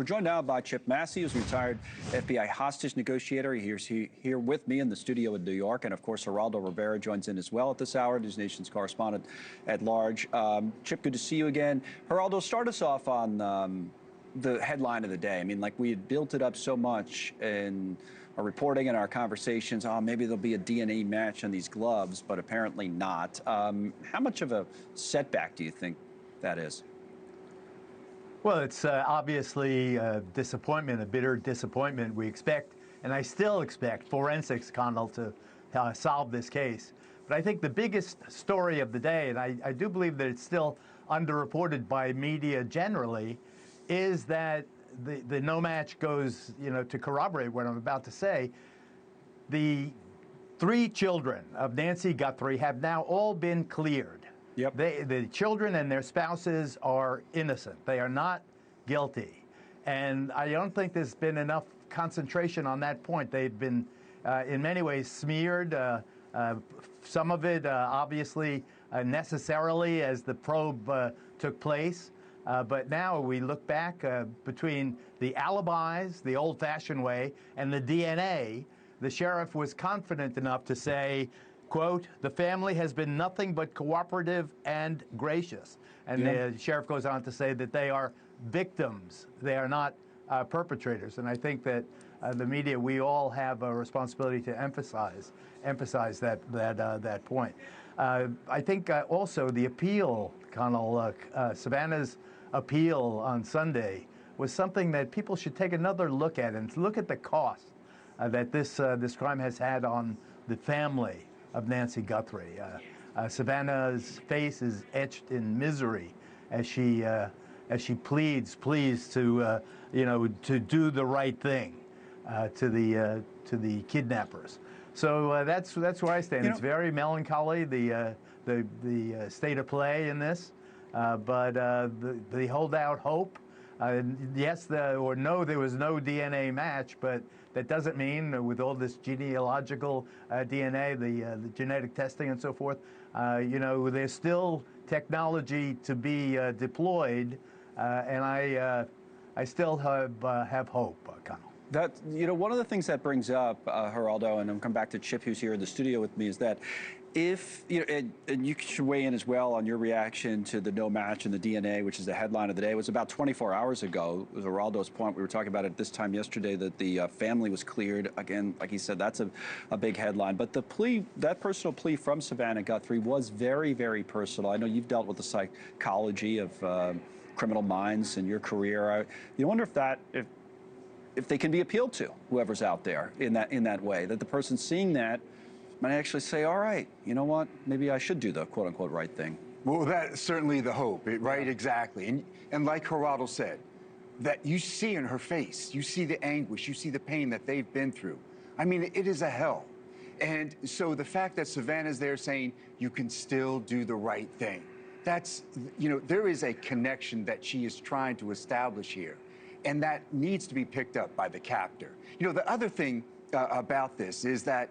We're joined now by Chip Massey, who's a retired FBI hostage negotiator. He's here with me in the studio in New York. And of course, Geraldo Rivera joins in as well at this hour, NewsNation's correspondent at large. Chip, good to see you again. Geraldo, start us off on the headline of the day. I mean, like, we had built it up so much in our reporting and our conversations. Oh, maybe there'll be a DNA match on these gloves, but apparently not. How much of a setback do you think that is? Well, it's obviously a disappointment, a bitter disappointment. We expect, and I still expect, forensics, Connell, to solve this case. But I think the biggest story of the day, and I do believe that it's still underreported by media generally, is that the no match goes, to corroborate what I'm about to say. The 3 children of Nancy Guthrie have now all been cleared. Yep. The children and their spouses are innocent. They are not guilty. And I don't think there's been enough concentration on that point. They've been, in many ways, smeared. Some of it, obviously, necessarily as the probe took place. But now we look back between the alibis, the old-fashioned way, and the DNA, the sheriff was confident enough to say, quote, "The family has been nothing but cooperative and gracious." And the sheriff goes on to say that they are victims. They are not perpetrators. And I think that the media, we all have a responsibility to emphasize that point. I think also the appeal, Connell, Savannah's appeal on Sunday was something that people should take another look at and look at the cost that this crime has had on the family of Nancy Guthrie. Savannah's face is etched in misery as she pleads to do the right thing to the kidnappers. So that's where I stand. It's very melancholy, the state of play in this, but they hold out hope. Yes, or no, there was no DNA match, but that doesn't mean, with all this genealogical DNA, the genetic testing and so forth, there's still technology to be deployed, and I still have hope, Connell. That, one of the things that brings up, Geraldo, and I'll come back to Chip, who's here in the studio with me, is that if, and you should weigh in as well on your reaction to the no match and the DNA, which is the headline of the day. It was about 24 hours ago, it was Geraldo's point. We were talking about it this time yesterday, that the family was cleared. Again, like he said, that's a big headline. But the plea, that personal plea from Savannah Guthrie was very, very personal. I know you've dealt with the psychology of criminal minds in your career. You wonder if they can be appealed to, whoever's out there in that way, that the person seeing that might actually say, all right, you know what, maybe I should do the quote-unquote right thing. Well, that's certainly the hope, right? Yeah. Exactly. And like Geraldo said, that you see in her face, you see the anguish, you see the pain that they've been through. I mean, it is a hell. And so the fact that Savannah's there saying you can still do the right thing, that's, there is a connection that she is trying to establish here. And that needs to be picked up by the captor. The other thing about this is that,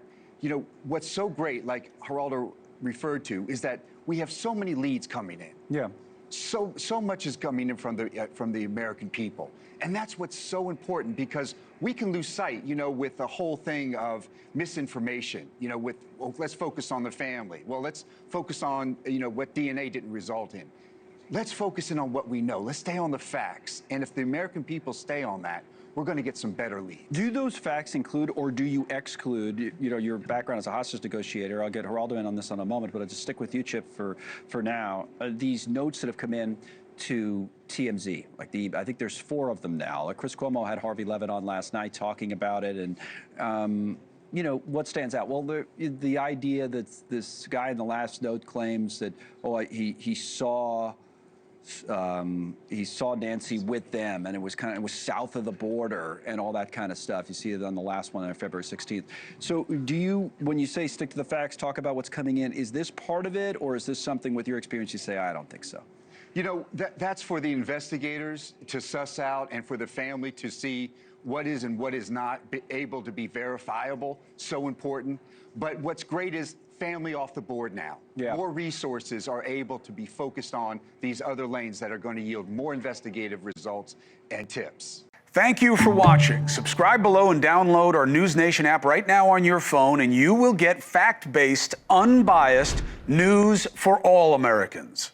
what's so great, like Geraldo referred to, is that we have so many leads coming in. Yeah. So much is coming in from the American people. And that's what's so important, because we can lose sight, with the whole thing of misinformation, let's focus on the family. Well, let's focus on, what DNA didn't result in. Let's focus in on what we know. Let's stay on the facts. And if the American people stay on that, we're going to get some better leads. Do those facts include, or do you exclude, your background as a hostage negotiator? I'll get Geraldo in on this in a moment, but I'll just stick with you, Chip, for now. These notes that have come in to TMZ, I think there's 4 of them now. Chris Cuomo had Harvey Levin on last night talking about it, and what stands out? Well, the idea that this guy in the last note claims that, he saw Nancy with them, and it was south of the border and all that kind of stuff. You see it on the last one on February 16th. So do you, when you say stick to the facts, talk about what's coming in, is this part of it, or is this something with your experience you say, I don't think so? That's for the investigators to suss out, and for the family to see what is and what is not able to be verifiable. So important. But what's great is family off the board now. Yeah. More resources are able to be focused on these other lanes that are going to yield more investigative results and tips. Thank you for watching. Subscribe below and download our NewsNation app right now on your phone, and you will get fact-based, unbiased news for all Americans.